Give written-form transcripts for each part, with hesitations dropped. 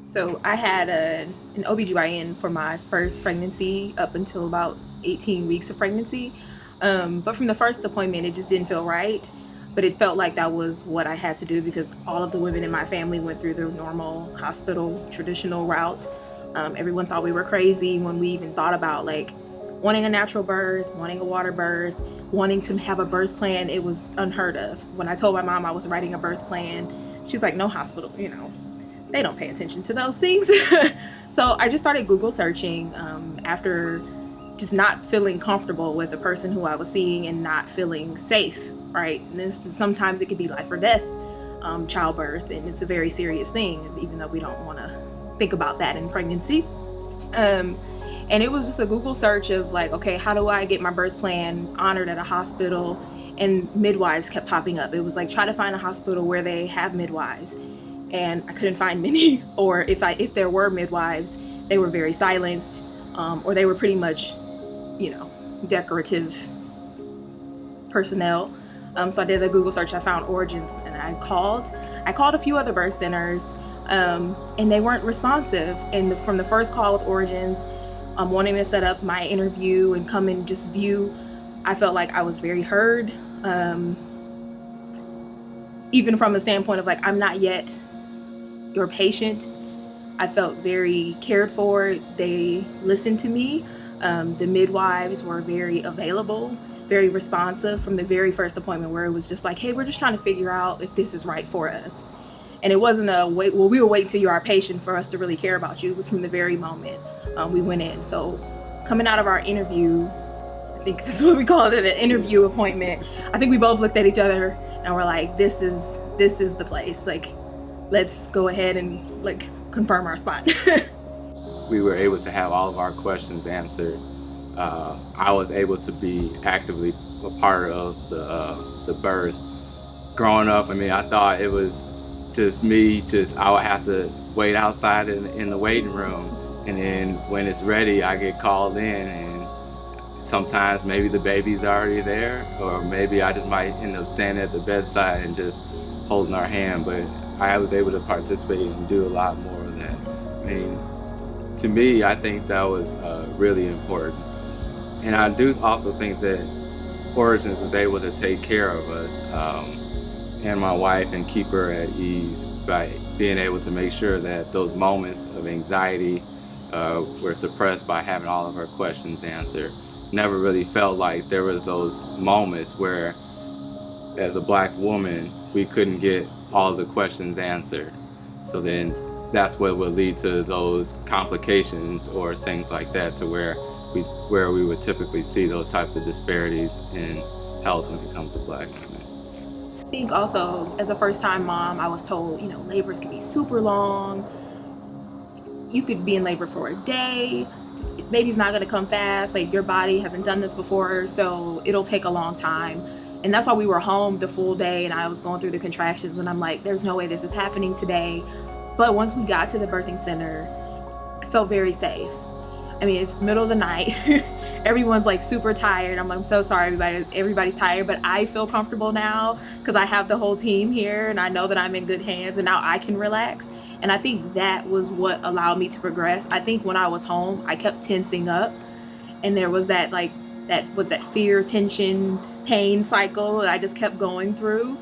So I had an OBGYN for my first pregnancy up until about 18 weeks of pregnancy. But from the first appointment, it just didn't feel right. But it felt like that was what I had to do because all of the women in my family went through the normal hospital traditional route. Everyone thought we were crazy when we even thought about like wanting a natural birth, wanting a water birth, wanting to have a birth plan. It was unheard of. When I told my mom I was writing a birth plan, she's like, no hospital, they don't pay attention to those things. So I just started Google searching after just not feeling comfortable with the person who I was seeing and not feeling safe, right? And sometimes it could be life or death, childbirth, and it's a very serious thing, even though we don't want to think about that in pregnancy. And it was just a Google search of like, okay, how do I get my birth plan honored at a hospital? And midwives kept popping up. It was like, try to find a hospital where they have midwives. And I couldn't find many, or if there were midwives, they were very silenced, or they were pretty much, decorative personnel. So I did a Google search. I found Origins, and I called a few other birth centers, and they weren't responsive. And from the first call with Origins, wanting to set up my interview and come and just view, I felt like I was very heard, even from the standpoint of like, I'm not yet your patient. I felt very cared for. They listened to me. The midwives were very available, very responsive from the very first appointment, where it was just like, hey, we're just trying to figure out if this is right for us. And it wasn't a wait, well, we will wait till you're our patient for us to really care about you. It was from the very moment we went in. So coming out of our interview, I think this is what we called it, an interview appointment, I think we both looked at each other and we're like, this is the place. Like, let's go ahead and like confirm our spot. We were able to have all of our questions answered. I was able to be actively a part of the birth. Growing up, I thought it was just me, I would have to wait outside in the waiting room, and then when it's ready, I get called in, and sometimes maybe the baby's already there, or maybe I just might end up standing at the bedside and just holding our hand. But I was able to participate and do a lot more of that. To me, I think that was really important. And I do also think that Origins was able to take care of us and my wife and keep her at ease by being able to make sure that those moments of anxiety were suppressed by having all of her questions answered. Never really felt like there was those moments where, as a Black woman, we couldn't get all the questions answered. So then that's what would lead to those complications or things like that, to where we would typically see those types of disparities in health when it comes to Black women. I think also, as a first-time mom, I was told, labors can be super long. You could be in labor for a day. Baby's not going to come fast. Like, your body hasn't done this before, so it'll take a long time. And that's why we were home the full day, and I was going through the contractions, and I'm like, there's no way this is happening today. But once we got to the birthing center, I felt very safe. It's the middle of the night. Everyone's like super tired. I'm like, I'm so sorry, everybody's tired, but I feel comfortable now because I have the whole team here and I know that I'm in good hands, and now I can relax. And I think that was what allowed me to progress. I think when I was home, I kept tensing up, and there was that fear, tension, pain cycle that I just kept going through.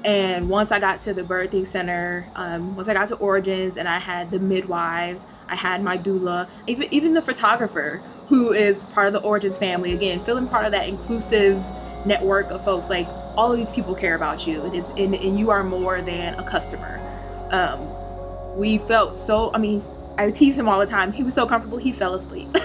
And once I got to the birthing center, once I got to Origins and I had the midwives, I had my doula, even the photographer, who is part of the Origins family, again, feeling part of that inclusive network of folks. Like, all of these people care about you, and you are more than a customer. We felt so, I tease him all the time. He was so comfortable, he fell asleep.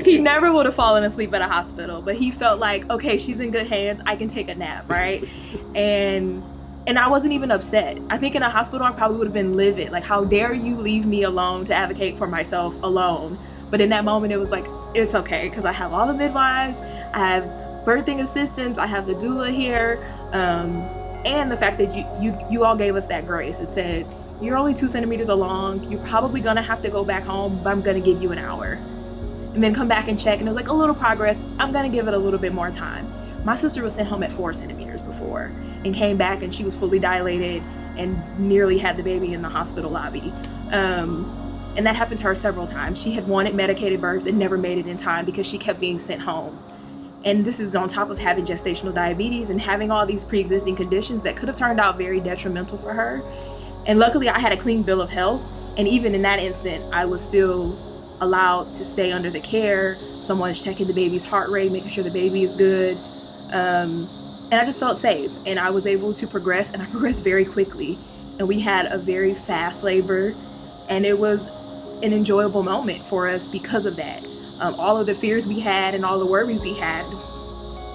He never would have fallen asleep at a hospital, but he felt like, okay, she's in good hands, I can take a nap, right? And I wasn't even upset. I think in a hospital, I probably would have been livid. Like, how dare you leave me alone to advocate for myself alone? But in that moment, it was like, it's okay, because I have all the midwives, I have birthing assistants, I have the doula here, and the fact that you all gave us that grace. It said, you're only 2 centimeters along, you're probably gonna have to go back home, but I'm gonna give you an hour. And then come back and check, and it was like a little progress, I'm gonna give it a little bit more time. My sister was sent home at 4 centimeters before and came back and she was fully dilated and nearly had the baby in the hospital lobby. And that happened to her several times. She had wanted medicated births and never made it in time because she kept being sent home. And this is on top of having gestational diabetes and having all these pre-existing conditions that could have turned out very detrimental for her. And luckily I had a clean bill of health. And even in that instant, I was still allowed to stay under the care. Someone's checking the baby's heart rate, making sure the baby is good. And I just felt safe, and I was able to progress, and I progressed very quickly. And we had a very fast labor, and it was an enjoyable moment for us because of that. All of the fears we had and all the worries we had,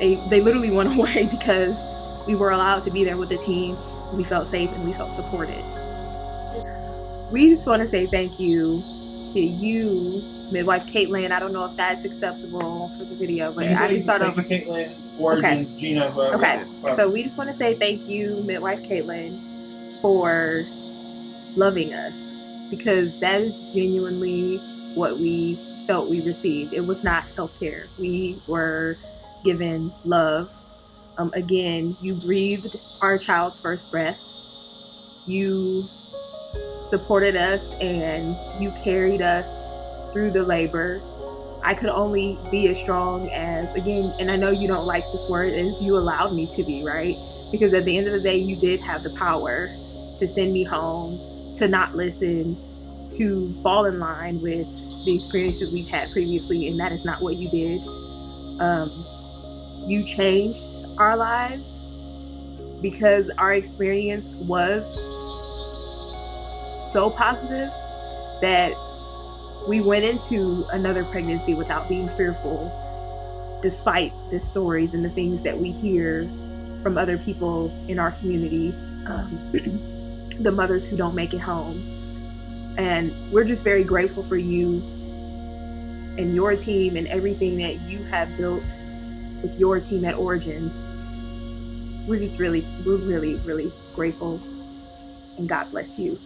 they literally went away because we were allowed to be there with the team. We felt safe and we felt supported. We just want to say thank you to you, midwife Caitlin. I don't know if that's acceptable for the video, but I just thought of Caitlin, Origins, okay. Gina. Okay, so we just want to say thank you, midwife Caitlin, for loving us, because that is genuinely what we felt we received. It was not healthcare. We were given love. Again, you breathed our child's first breath. You supported us and you carried us through the labor. I could only be as strong as, again, and I know you don't like this word, as you allowed me to be, right? Because at the end of the day, you did have the power to send me home, to not listen, to fall in line with the experiences we've had previously, and that is not what you did. You changed our lives because our experience was so positive that we went into another pregnancy without being fearful, despite the stories and the things that we hear from other people in our community, the mothers who don't make it home. And we're just very grateful for you and your team and everything that you have built with your team at Origins. We're really, really grateful, and God bless you.